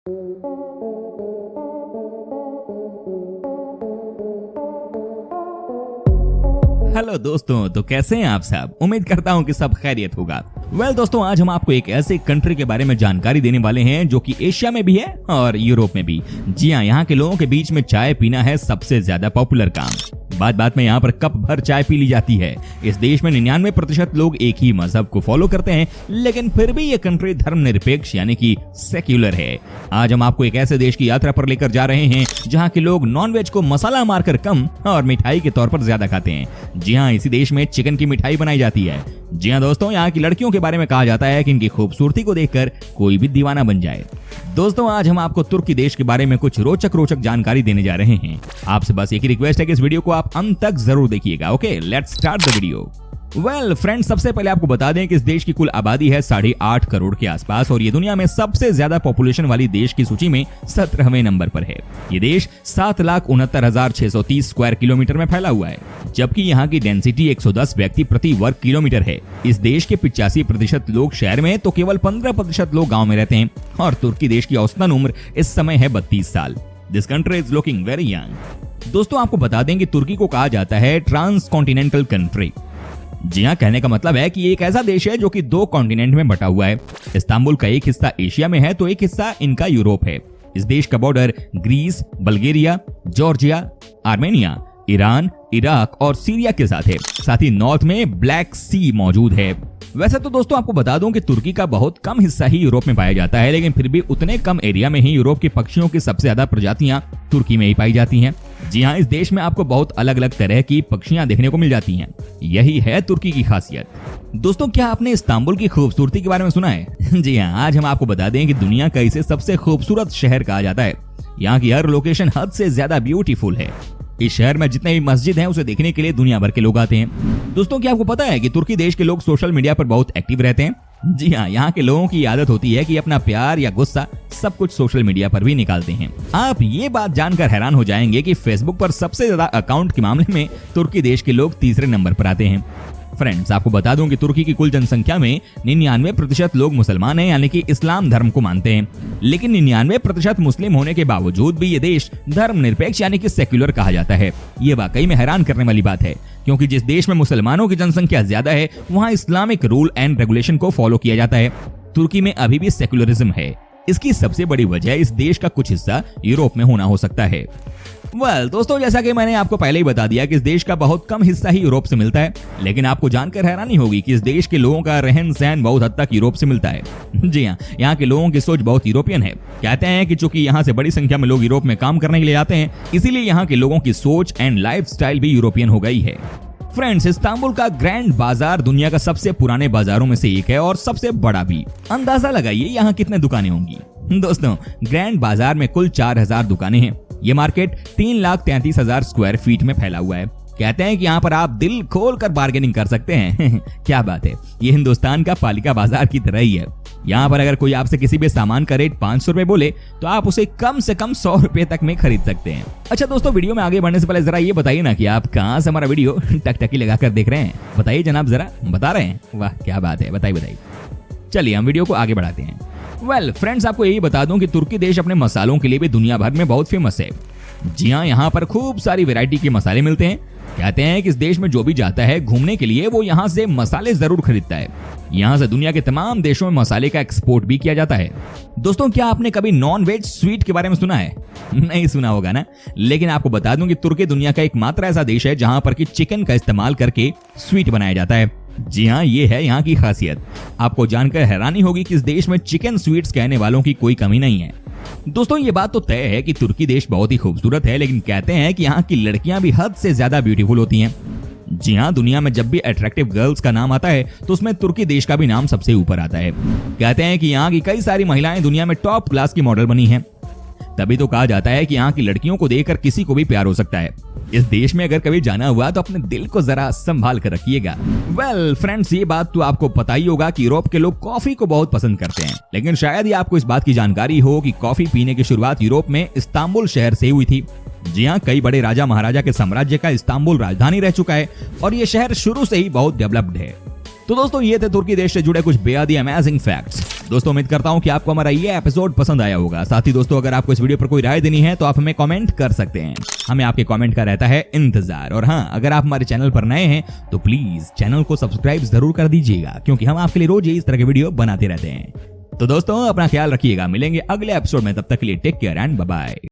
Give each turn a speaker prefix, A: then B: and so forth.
A: Hello दोस्तों, तो कैसे हैं आप सब। उम्मीद करता हूं कि सब खैरियत होगा। दोस्तों, आज हम आपको एक ऐसे कंट्री के बारे में जानकारी देने वाले हैं जो कि एशिया में भी है और यूरोप में भी। जी हाँ, यहाँ के लोगों के बीच में चाय पीना है सबसे ज्यादा पॉपुलर काम। बात बात में यहाँ पर कप भर चाय पी ली जाती है। इस देश में 99% लोग एक ही मजहब को फॉलो करते हैं, लेकिन फिर भी ये कंट्री धर्मनिरपेक्ष यानी कि सेक्युलर है। आज हम आपको एक ऐसे देश की यात्रा पर लेकर जा रहे हैं जहाँ के लोग नॉनवेज को मसाला मारकर कम और मिठाई के तौर पर ज्यादा खाते हैं। जी हाँ, इसी देश में चिकन की मिठाई बनाई जाती है। जी हाँ दोस्तों, यहाँ की लड़कियों के बारे में कहा जाता है कि इनकी खूबसूरती को देखकर कोई भी दीवाना बन जाए। दोस्तों, आज हम आपको तुर्की देश के बारे में कुछ रोचक जानकारी देने जा रहे हैं। आपसे बस एक ही रिक्वेस्ट है कि इस वीडियो को आप अंत तक जरूर देखिएगा। Okay, let's start the video. Friends, सबसे पहले आपको बता दें कि इस देश की कुल आबादी है 8.5 करोड़ के आसपास और ये दुनिया में सबसे ज्यादा पॉपुलेशन वाली देश की सूची में 17वें नंबर पर है। ये देश 7,69,630 स्क्वायर किलोमीटर में फैला हुआ है, जबकि यहाँ की डेंसिटी 110 व्यक्ति प्रति वर्ग किलोमीटर है। इस देश के 85% लोग शहर में तो केवल 15% लोग गाँव में रहते हैं और तुर्की देश की औसतन उम्र इस समय है 32 साल। This country is looking very young. दोस्तों, आपको बता दें कि तुर्की को कहा जाता है ट्रांस कॉन्टिनेंटल कंट्री। जी हाँ, कहने का मतलब है कि ये एक ऐसा देश है जो कि 2 कॉन्टिनेंट में बटा हुआ है। इस्तांबुल का एक हिस्सा एशिया में है तो एक हिस्सा इनका यूरोप है। इस देश का border Greece, Bulgaria, Georgia, Armenia, Iran, Iraq और सीरिया के साथ है। साथ ही नॉर्थ में ब्लैक सी मौजूद है। वैसे तो दोस्तों, आपको बता दूं कि तुर्की का बहुत कम हिस्सा ही यूरोप में पाया जाता है, लेकिन फिर भी उतने कम एरिया में ही यूरोप के पक्षियों की सबसे ज्यादा प्रजातियां तुर्की में ही पाई जाती हैं। जी हाँ, इस देश में आपको बहुत अलग अलग तरह की पक्षियां देखने को मिल जाती हैं। यही है तुर्की की खासियत। दोस्तों, क्या आपने इस्तांबुल की खूबसूरती के बारे में सुना है? जी हाँ, आज हम आपको बता दें कि दुनिया का इसे सबसे खूबसूरत शहर कहा जाता है। यहाँ की हर लोकेशन हद से ज्यादा ब्यूटीफुल है। इस शहर में जितने भी मस्जिद हैं उसे देखने के लिए दुनिया भर के लोग आते हैं। दोस्तों, क्या आपको पता है कि तुर्की देश के लोग सोशल मीडिया पर बहुत एक्टिव रहते हैं? जी हाँ, यहाँ के लोगों की आदत होती है कि अपना प्यार या गुस्सा सब कुछ सोशल मीडिया पर भी निकालते हैं। आप ये बात जानकर हैरान हो जाएंगे कि फेसबुक पर सबसे ज्यादा अकाउंट के मामले में तुर्की देश के लोग तीसरे नंबर पर आते हैं। फ्रेंड्स, आपको बता दूं कि तुर्की की कुल जनसंख्या में 99% लोग मुसलमान हैं, यानी कि इस्लाम धर्म को मानते हैं। लेकिन 99% मुस्लिम होने के बावजूद भी ये देश धर्मनिरपेक्ष यानी कि सेक्युलर कहा जाता है। ये वाकई में हैरान करने वाली बात है, क्योंकि जिस देश में मुसलमानों की जनसंख्या ज्यादा है वहाँ इस्लामिक रूल एंड रेगुलेशन को फॉलो किया जाता है। तुर्की में अभी भी सेक्युलरिज्म है। इसकी सबसे बड़ी वजह इस देश का कुछ हिस्सा यूरोप में होना हो सकता है। दोस्तों, जैसा कि मैंने आपको पहले ही बता दिया कि इस देश का बहुत कम हिस्सा ही यूरोप से मिलता है, लेकिन आपको जानकर हैरानी होगी कि इस देश के लोगों का रहन सहन बहुत हद तक यूरोप से मिलता है। जी हाँ, यहाँ के लोगों की सोच बहुत यूरोपियन है। कहते हैं कि चूंकि यहाँ से बड़ी संख्या में लोग यूरोप में काम करने के लिए आते हैं, इसीलिए यहाँ के लोगों की सोच एंड लाइफ स्टाइल भी यूरोपियन हो गई है। फ्रेंड्स, इस्तांबुल का ग्रैंड बाजार दुनिया का सबसे पुराने बाजारों में से एक है और सबसे बड़ा भी। अंदाजा लगाइए यहाँ कितने दुकानें होंगी। दोस्तों, ग्रैंड बाजार में कुल 4000 दुकानें हैं। ये मार्केट 3,33,000 स्क्वायर फीट में फैला हुआ है। कहते हैं कि यहाँ पर आप दिल खोल कर बार्गेनिंग कर सकते हैं। क्या बात है, ये हिंदुस्तान का पालिका बाजार की तरह ही है। यहाँ पर अगर कोई आपसे किसी भी सामान का रेट 500 रुपए बोले तो आप उसे कम से कम 100 रुपए तक में खरीद सकते हैं। अच्छा दोस्तों, वीडियो में आगे बढ़ने से पहले जरा ये बताइए ना कि आप कहाँ से हमारा वीडियो टकटकी लगाकर देख रहे हैं। बताइए जनाब, जरा बता रहे हैं? वाह, क्या बात है, बताइए। चलिए हम वीडियो को आगे बढ़ाते हैं। फ्रेंड्स, आपको यही बता दूं कि तुर्की देश अपने मसालों के लिए भी दुनिया भर में बहुत फेमस है। जी हाँ, यहाँ पर खूब सारी वैरायटी के मसाले मिलते हैं। कहते हैं कि इस देश में जो भी जाता है घूमने के लिए वो यहाँ से मसाले जरूर खरीदता है। यहाँ से दुनिया के तमाम देशों में मसाले का एक्सपोर्ट भी किया जाता है। दोस्तों, क्या आपने कभी नॉन वेज स्वीट के बारे में सुना है? नहीं सुना होगा ना, लेकिन आपको बता दूं कि तुर्की दुनिया का एकमात्र ऐसा देश है जहाँ पर कि चिकन का इस्तेमाल करके स्वीट बनाया जाता है। जी हाँ, ये है यहाँ की खासियत। आपको जानकर हैरानी होगी कि इस देश में चिकन स्वीट्स कहने वालों की कोई कमी नहीं है। दोस्तों, ये बात तो तय है कि तुर्की देश बहुत ही खूबसूरत है, लेकिन कहते हैं कि यहाँ की लड़कियां भी हद से ज्यादा ब्यूटीफुल होती हैं। जी हाँ, दुनिया में जब भी अट्रैक्टिव गर्ल्स का नाम आता है तो उसमें तुर्की देश का भी नाम सबसे ऊपर आता है। कहते हैं कि यहाँ की कई सारी महिलाएं दुनिया में टॉप क्लास की मॉडल बनी हैं। तभी तो कहा जाता है कि यहाँ की लड़कियों को देखकर किसी को भी प्यार हो सकता है। इस देश में अगर कभी जाना हुआ तो अपने दिल को जरा संभाल कर रखिएगा। फ्रेंड्स, ये बात तो आपको पता ही होगा कि यूरोप के लोग कॉफी को बहुत पसंद करते हैं, लेकिन शायद ही आपको इस बात की जानकारी हो कि कॉफी पीने की शुरुआत यूरोप में इस्तांबुल शहर से हुई थी। जी हाँ, कई बड़े राजा महाराजा के साम्राज्य का इस्तांबुल राजधानी रह चुका है और ये शहर शुरू से ही बहुत डेवलप्ड है। तो दोस्तों ये थे तुर्की देश से जुड़े कुछ बेहद अमेजिंग फैक्ट्स। दोस्तों उम्मीद करता हूं कि आपको हमारा ये एपिसोड पसंद आया होगा। साथ ही दोस्तों अगर आपको इस वीडियो पर कोई राय देनी है तो आप हमें कमेंट कर सकते हैं, हमें आपके कमेंट का रहता है इंतजार। और हाँ, अगर आप हमारे चैनल पर नए हैं तो प्लीज चैनल को सब्सक्राइब जरूर कर दीजिएगा, क्योंकि हम आपके लिए रोज इस तरह के वीडियो बनाते रहते हैं। तो दोस्तों अपना ख्याल रखिएगा, मिलेंगे अगले एपिसोड में, तब तक के लिए take care and bye bye.